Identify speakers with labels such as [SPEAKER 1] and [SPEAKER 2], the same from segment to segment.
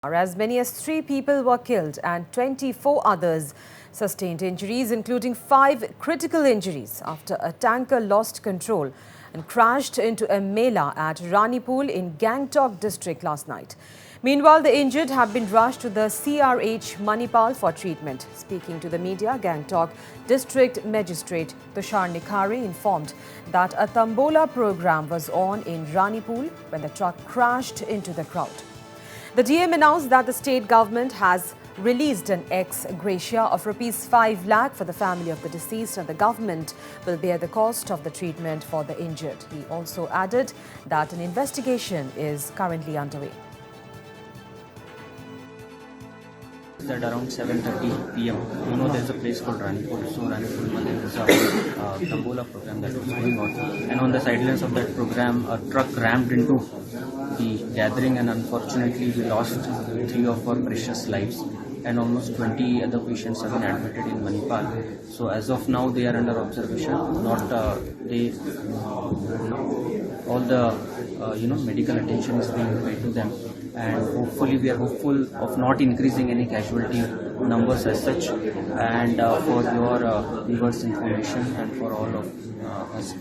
[SPEAKER 1] As many as 3 people were killed and 24 others sustained injuries, including 5 critical injuries after a tanker lost control and crashed into a mela at 𝗏𝗏𝗡𝗏 in Gangtok district last night. Meanwhile, the injured have been rushed to the 𝗟𝗏𝗏𝗵𝗽 for treatment. Speaking to the media, Gangtok District Magistrate 𝗡𝗢𝗥𝗧𝗏 informed that a tombola program was on in 𝗏𝗏𝗡𝗏 when the truck crashed into the crowd. The DM announced that the state government has released an ex-gratia of ₹5 lakh for the family of the deceased, and the government will bear the cost of the treatment for the injured. He also added that an investigation is currently underway.
[SPEAKER 2] At around 7:30 p.m. there's a place called 𝗏𝗏𝗡𝗏. So 𝗏𝗏𝗡𝗏 there is a tombola program that was going on, and on the sidelines of that program, a truck rammed into the gathering, and unfortunately we lost 3 of our precious lives, and almost 20 other patients have been admitted in Manipal. So as of now they are under observation. All the medical attention is being paid to them, and hopefully we are hopeful of not increasing any casualty numbers as such. And for your viewers' information and for all of us,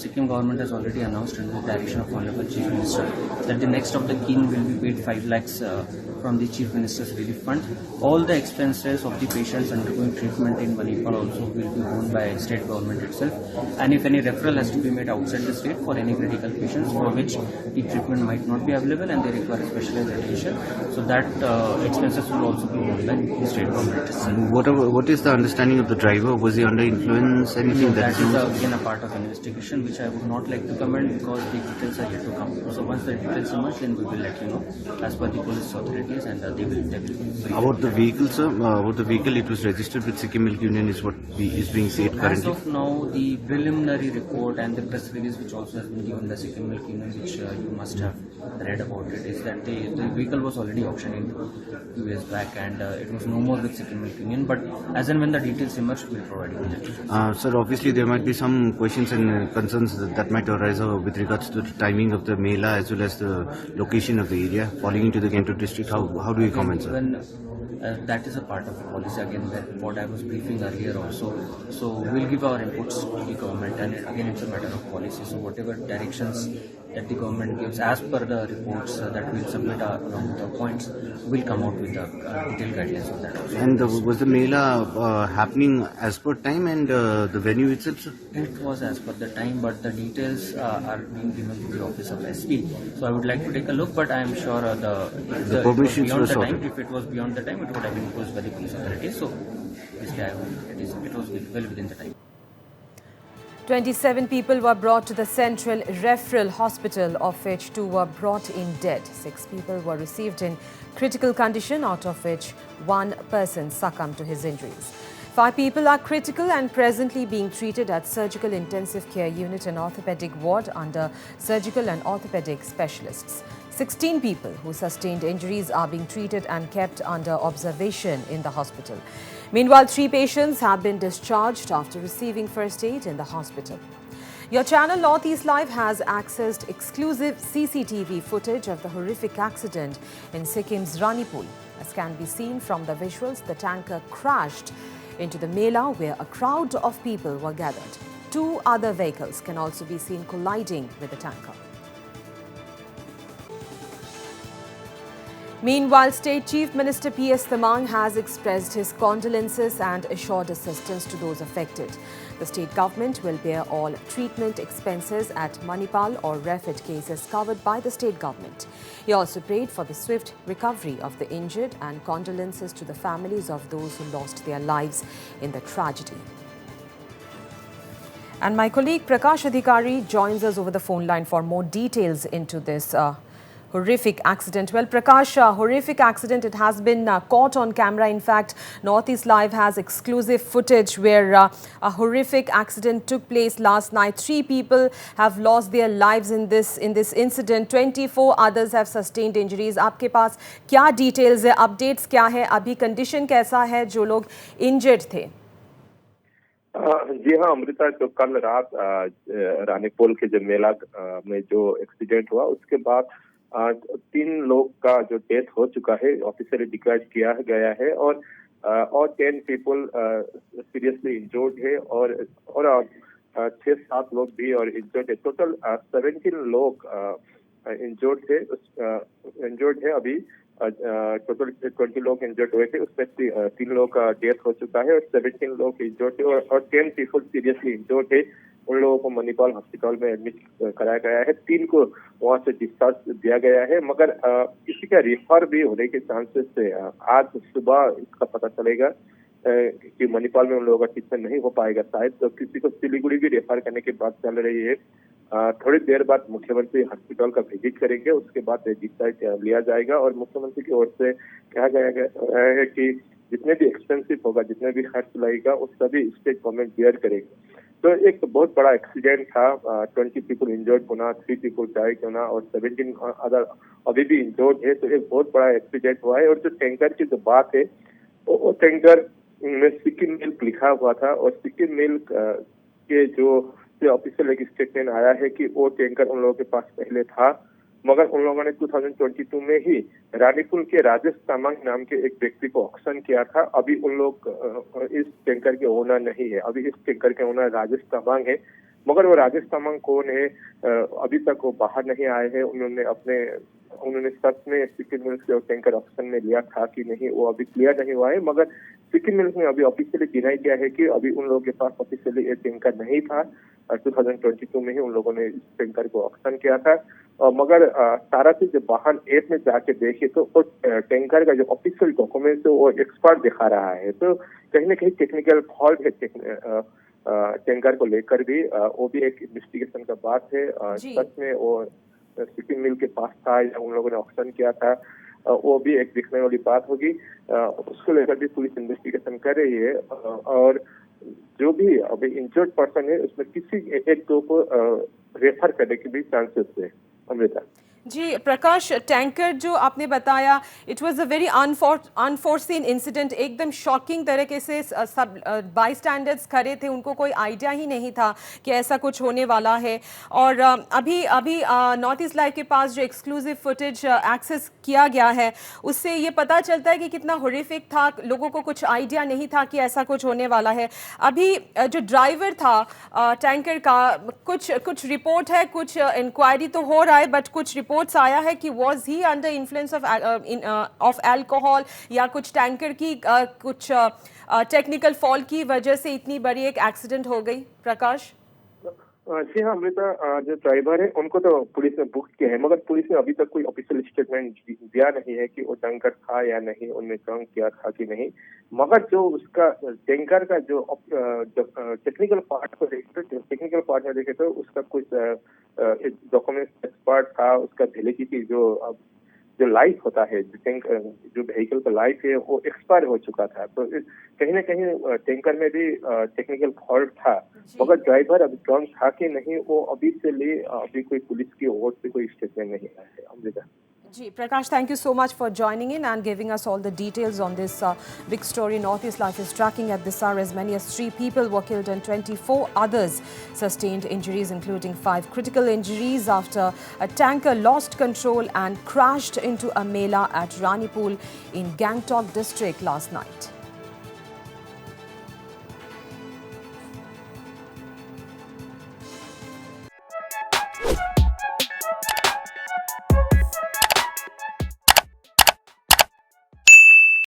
[SPEAKER 2] Sikkim government has already announced in the direction of Honorable Chief Minister that the next of the kin will be paid 5 lakhs from the Chief Minister's Relief Fund. All the expenses of the patients undergoing treatment in Manipal also will be borne by state government itself. And if any referral has to be made outside the state for any critical patients for which the treatment might not be available and they require specialized attention, so that expenses will also be borne by the state government itself.
[SPEAKER 3] What is the understanding of the driver? Was he under influence? Anything
[SPEAKER 2] that is again a part of investigation, which I would not like to comment because the details are yet to come. So once the details emerge, then we will let you know as per the police authorities, and they will.
[SPEAKER 3] About the vehicle, sir? About the vehicle, it was registered with Sikkim Milk Union is what is being said currently.
[SPEAKER 2] As of now, the preliminary report and the press release, which also has been given by Sikkim Milk Union, which you must have read about it, is that the vehicle was already auctioned in 2 years back, and it was no more with Sikkim Milk Union. But as and when the details emerge, we will provide you with it.
[SPEAKER 3] Sir, obviously there might be some questions and concerns that might arise with regards to the timing of the mela as well as the location of the area falling into the Gangtok district. How do you comment, sir?
[SPEAKER 2] That is a part of the policy, again, what I was briefing earlier also. So we'll give our inputs to the government, and again it's a matter of policy. So whatever directions that the government gives as per the reports that we'll submit along with the points, we'll come out with the detailed guidelines of that also.
[SPEAKER 3] And was the mela happening as per time and the venue itself, sir?
[SPEAKER 2] It was as per the time, but the details are being given to the office of SP. So I would like to take a look, but I am sure the
[SPEAKER 3] permissions were
[SPEAKER 2] sorted. If it was beyond the time, it would have been imposed by the police authorities. So it was well within the time.
[SPEAKER 1] 27 people were brought to the Central Referral Hospital, of which 2 were brought in dead. 6 people were received in critical condition, out of which 1 person succumbed to his injuries. 5 people are critical and presently being treated at Surgical Intensive Care Unit and Orthopedic Ward under surgical and orthopedic specialists. 16 people who sustained injuries are being treated and kept under observation in the hospital. Meanwhile, 3 patients have been discharged after receiving first aid in the hospital. Your channel Northeast Live has accessed exclusive CCTV footage of the horrific accident in Sikkim's 𝗏𝗏𝗡𝗏. As can be seen from the visuals, the tanker crashed into the mela where a crowd of people were gathered. 2 other vehicles can also be seen colliding with the tanker. Meanwhile, State Chief Minister P.S. Thamang has expressed his condolences and assured assistance to those affected. The state government will bear all treatment expenses at Manipal or refit cases covered by the state government. He also prayed for the swift recovery of the injured and condolences to the families of those who lost their lives in the tragedy. And my colleague Prakash Adhikari joins us over the phone line for more details into this horrific accident. Well, Prakash, horrific accident. It has been caught on camera. In fact, Northeast Live has exclusive footage where a horrific accident took place last night. 3 people have lost their lives in this incident. 24 others have sustained injuries. आपके पास क्या details है? Updates क्या है? अभी condition कैसा है जो लोग injured थे?
[SPEAKER 4] जी हाँ अमृता, जो कल रात 𝗏𝗏𝗡𝗏 के जो मेला में जो एक्सीडेंट हुआ उसके बाद 3 लोग का जो डेथ हो चुका है ऑफिशियली डिक्लेयर किया गया है, और 10 पीपल सीरियसली इंजर्ड है, और 6-7 लोग भी और इंजर्ड है। टोटल 17 लोग इंजर्ड है अभी। टोटल 20 लोग इंजर्ड हुए थे, उसमें 3 लोग का डेथ हो चुका है और 17 लोग इंजर्ड है, और 10 पीपल सीरियसली इंजर्ड है। उन लोगों को मणिपाल हॉस्पिटल में एडमिट कराया गया है, 3 को वहां से डिस्चार्ज दिया गया है, मगर किसी का रेफर भी होने के चांसेस है। आज सुबह इसका पता चलेगा कि मणिपाल में उन लोगों का ट्रीटमेंट नहीं हो पाएगा शायद, तो किसी को सिलीगुड़ी भी रेफर करने की बात चल रही है। थोड़ी देर बाद मुख्यमंत्री हॉस्पिटल का विजिट करेंगे, उसके बाद डिसाइड लिया जाएगा, और मुख्यमंत्री की ओर से कहा गया है कि जितने भी एक्सपेंसिव होगा, जितने भी खर्च लगेगा, उस सभी स्टेट गवर्नमेंट बेयर करेगी। तो एक बहुत बड़ा एक्सीडेंट था, 20 पीपल इंजर्ड होना, 3 पीपल डाइड होना और 17 अदर अभी भी इंजर्ड है। तो एक बहुत बड़ा एक्सीडेंट हुआ है। और जो टैंकर की जो बात है, वो टैंकर में सिक्किम मिल्क लिखा हुआ था, और सिक्किम मिल्क के जो ऑफिशियल एक स्टेटमेंट आया है कि वो टैंकर उन लोगों के पास पहले था, मगर उन लोगों ने 2022 में ही रानीपुल के राजेश तामांग नाम के एक व्यक्ति को ऑक्शन किया था। अभी उन लोग इस टैंकर के ओनर नहीं है, अभी इस टैंकर के ओनर राजेश तामांग है, मगर वो राजेश तामांग कौन है अभी तक वो बाहर नहीं आए हैं। उन्होंने सच में सिक्किम मिल्क से टैंकर ऑक्शन में लिया था कि नहीं, वो अभी क्लियर नहीं हुआ है, मगर सिक्किम मिल्क ने अभी ऑफिशियली डिनाई किया है कि अभी उन लोगों के पास ऑफिशियली ये टैंकर नहीं था। 2022 में ही उन लोगों ने इस टैंकर को ऑक्शन किया था, मगर सारा चीज जब वाहन ऐप में जाके देखे तो वो टैंकर का जो ऑफिशियल डॉक्यूमेंट है वो एक्सपर्ट दिखा रहा है। तो कहीं ना कहीं टेक्निकल फॉल्ट है टैंकर को लेकर भी, वो भी एक इन्वेस्टिगेशन का बात है। सच में वो सिक्किम मिल के पास था या उन लोगों ने ऑक्शन किया था, वो भी एक दिखने वाली बात होगी। उसको लेकर भी पुलिस इन्वेस्टिगेशन कर रही है, और जो भी अभी इंजर्ड पर्सन है उसमें किसी एक दो को रेफर करने के भी चांसेस है। अमृता
[SPEAKER 1] जी प्रकाश, टैंकर जो आपने बताया, it was a very unforeseen incident, एकदम शॉकिंग तरीके से सब बाई स्टैंडर्ड्स खड़े थे, उनको कोई आइडिया ही नहीं था कि ऐसा कुछ होने वाला है। और अभी नॉर्थ ईस्ट लाइव के पास जो एक्सक्लूसिव फुटेज एक्सेस किया गया है, उससे ये पता चलता है कि कितना हॉरिफिक था, लोगों को कुछ आइडिया नहीं था कि ऐसा कुछ होने वाला है। अभी जो ड्राइवर था टैंकर का, कुछ रिपोर्ट है, कुछ इंक्वायरी तो हो रहा है, बट कुछ रिपोर्ट्स आया है कि was he under influence of alcohol, या कुछ टैंकर की कुछ टेक्निकल फॉल्ट की वजह से इतनी बड़ी एक एक्सीडेंट हो गई। प्रकाश
[SPEAKER 4] जी हाँ अमृता, जो ड्राइवर है उनको तो पुलिस ने बुक किया है, मगर पुलिस ने अभी तक कोई ऑफिशियल स्टेटमेंट दिया नहीं है कि वो टैंकर था या नहीं, उनने ड्रंक किया था कि नहीं। मगर जो उसका टैंकर का जो टेक्निकल पार्ट को देखे तो उसका कुछ डॉक्यूमेंट एक्सपर्ट था, उसका वैलिडिटी जो लाइफ होता है, जो व्हीकल का लाइफ है वो एक्सपायर हो चुका था। तो कहीं ना कहीं टैंकर में भी टेक्निकल फॉल्ट था, मगर ड्राइवर अभी ड्रंक था कि नहीं वो अभी कोई पुलिस की ओर से कोई स्टेटमेंट नहीं आया है। अमृता
[SPEAKER 1] जी प्रकाश, thank you so much for joining in and giving us all the details on this big story. Northeast Life is tracking at this hour as many as 3 people were killed and 24 others sustained injuries, including 5 critical injuries after a tanker lost control and crashed into a mela at Ranipul in Gangtok district last night.